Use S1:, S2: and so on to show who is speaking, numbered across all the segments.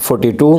S1: 42।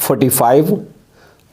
S1: 45।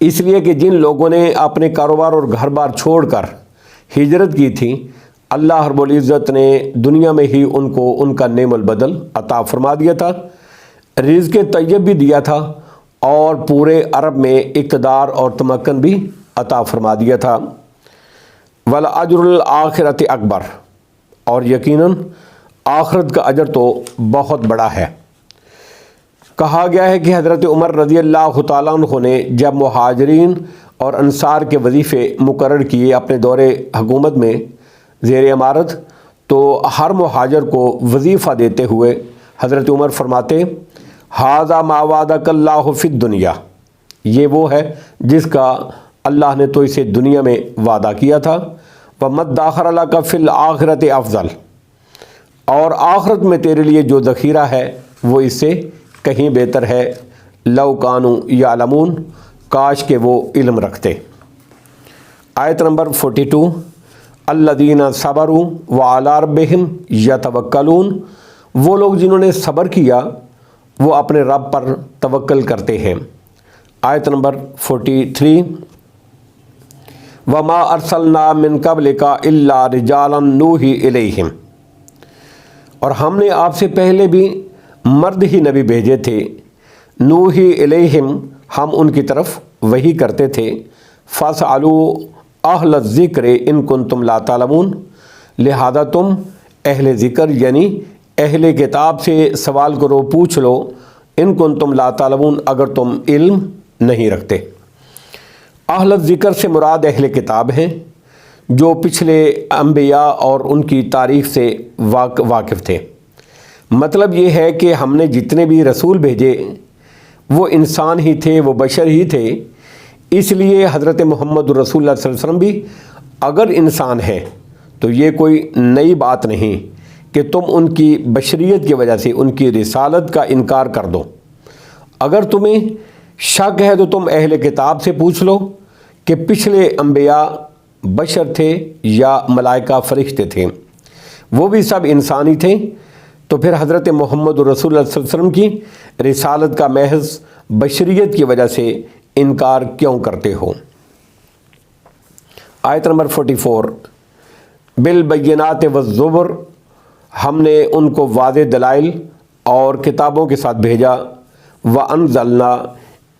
S1: اس لیے کہ جن لوگوں نے اپنے کاروبار اور گھر بار چھوڑ کر ہجرت کی تھی، اللہ رب العزت نے دنیا میں ہی ان کو ان کا نعم البدل عطا فرما دیا تھا، رزق طیب بھی دیا تھا، اور پورے عرب میں اقتدار اور تمکن بھی عطا فرما دیا تھا۔ وَلَأَجْرُ الْآخِرَةِ اکبر، اور یقیناً آخرت کا اجر تو بہت بڑا ہے۔ کہا گیا ہے کہ حضرت عمر رضی اللہ تعالیٰ عنہ نے جب مہاجرین اور انصار کے وظیفے مقرر کیے اپنے دور حکومت میں زیر امارت، تو ہر مہاجر کو وظیفہ دیتے ہوئے حضرت عمر فرماتے، ھذا ما وعدک اللہ فی الدنیا، یہ وہ ہے جس کا اللہ نے تو اسے دنیا میں وعدہ کیا تھا، وَمَا ادَّخَرَ لَکَ فِی الْآخِرَةِ افضل، اور آخرت میں تیرے لیے جو ذخیرہ ہے وہ اس سے کہیں بہتر ہے، لَوْ کَانُوا یعلمون، کاش کہ وہ علم رکھتے۔ آیت نمبر 42، الذین صبروا وعلی ربہم یتوکلون، وہ لوگ جنہوں نے صبر کیا وہ اپنے رب پر توکل کرتے ہیں۔ آیت نمبر 43، وَمَا أَرْسَلْنَا مِن قَبْلِكَ إِلَّا رِجَالًا نُوحِي إِلَيْهِمْ، اور ہم نے آپ سے پہلے بھی مرد ہی نبی بھیجے تھے، نوحی الیہم، ہم ان کی طرف وحی کرتے تھے، فَاسْأَلُوا أَهْلَ الذِّكْرِ إِن كُنتُمْ لَا تَعْلَمُونَ، لہذا تم اہل ذکر یعنی اہل کتاب سے سوال کرو، پوچھ لو، ان کنتم لا تعلمون، اگر تم علم نہیں رکھتے۔ اہل ذکر سے مراد اہل کتاب ہیں جو پچھلے انبیاء اور ان کی تاریخ سے واقف تھے۔ مطلب یہ ہے کہ ہم نے جتنے بھی رسول بھیجے وہ انسان ہی تھے، وہ بشر ہی تھے، اس لیے حضرت محمد رسول اللہ صلی اللہ علیہ وسلم بھی اگر انسان ہیں تو یہ کوئی نئی بات نہیں کہ تم ان کی بشریت کی وجہ سے ان کی رسالت کا انکار کر دو۔ اگر تمہیں شک ہے تو تم اہل کتاب سے پوچھ لو کہ پچھلے انبیاء بشر تھے یا ملائکہ فرشتے تھے، وہ بھی سب انسانی تھے، تو پھر حضرت محمد رسول اللہ صلی اللہ علیہ وسلم کی رسالت کا محض بشریت کی وجہ سے انکار کیوں کرتے ہو؟ آیت نمبر 44، بالبینات والزبر، ہم نے ان کو واضح دلائل اور کتابوں کے ساتھ بھیجا، وَأَنزَلْنَا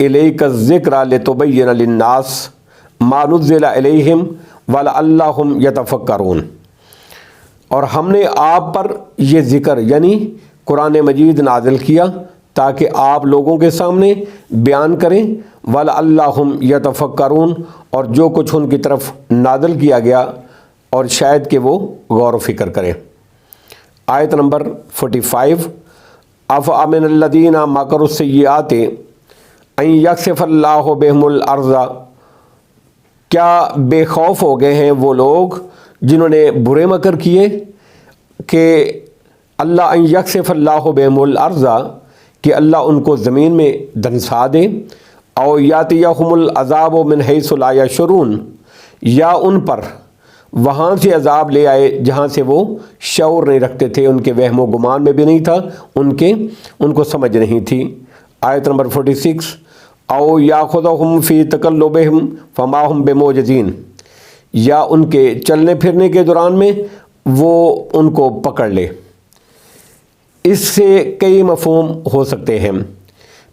S1: إِلَيْكَ الذِّكْرَ لِتُبَيِّنَ لِلنَّاسِ مَا نُزِّلَ إِلَيْهِمْ وَلَعَلَّهُمْ يَتَفَكَّرُونَ، اور ہم نے آپ پر یہ ذکر یعنی قرآن مجید نازل کیا تاکہ آپ لوگوں کے سامنے بیان کریں، وَلَعَلَّهُمْ يَتَفَكَّرُونَ، اور جو کچھ ان کی طرف نازل کیا گیا اور شاید کہ وہ غور و فکر کریں۔ آیت نمبر 45، أَفَأَمِنَ الَّذِينَ مَكَرُوا السَّيِّئَاتِ أَن يَخْسِفَ اللَّهُ بِهِمُ الْأَرْضَ، کیا بے خوف ہو گئے ہیں وہ لوگ جنہوں نے برے مکر کیے کہ اللہ ان یکسف اللہ بہم الارض، کہ اللہ ان کو زمین میں دھنسا دے، او یاتیہم العذاب من حیث لا یشعرون، یا ان پر وہاں سے عذاب لے آئے جہاں سے وہ شعور نہیں رکھتے تھے، ان کے وہم و گمان میں بھی نہیں تھا، ان کو سمجھ نہیں تھی۔ آیت نمبر 46، او یاخذہم فی تقلبہم فما ہم بمعجزین، یا ان کے چلنے پھرنے کے دوران میں وہ ان کو پکڑ لے۔ اس سے کئی مفہوم ہو سکتے ہیں۔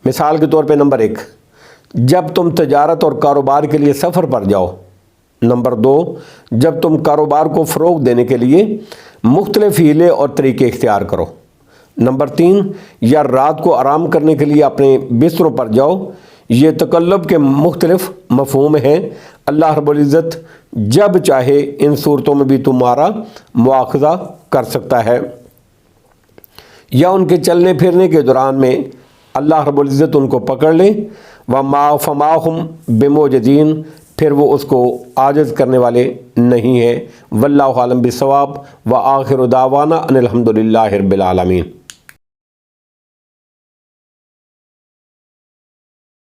S1: مثال کے طور پہ نمبر 1، جب تم تجارت اور کاروبار کے لیے سفر پر جاؤ۔ نمبر 2، جب تم کاروبار کو فروغ دینے کے لیے مختلف ہیلے اور طریقے اختیار کرو۔ نمبر 3، یا رات کو آرام کرنے کے لیے اپنے بستروں پر جاؤ۔ یہ تقلب کے مختلف مفہوم ہیں۔ اللہ رب العزت جب چاہے ان صورتوں میں بھی تمہارا مواخذہ کر سکتا ہے، یا ان کے چلنے پھرنے کے دوران میں اللہ رب العزت ان کو پکڑ لے، فما ہم بمعجزین، پھر وہ اس کو عاجز کرنے والے نہیں ہیں۔ واللہ عالم بالصواب، وآخر دعوانا ان الحمد للہ رب العالمین۔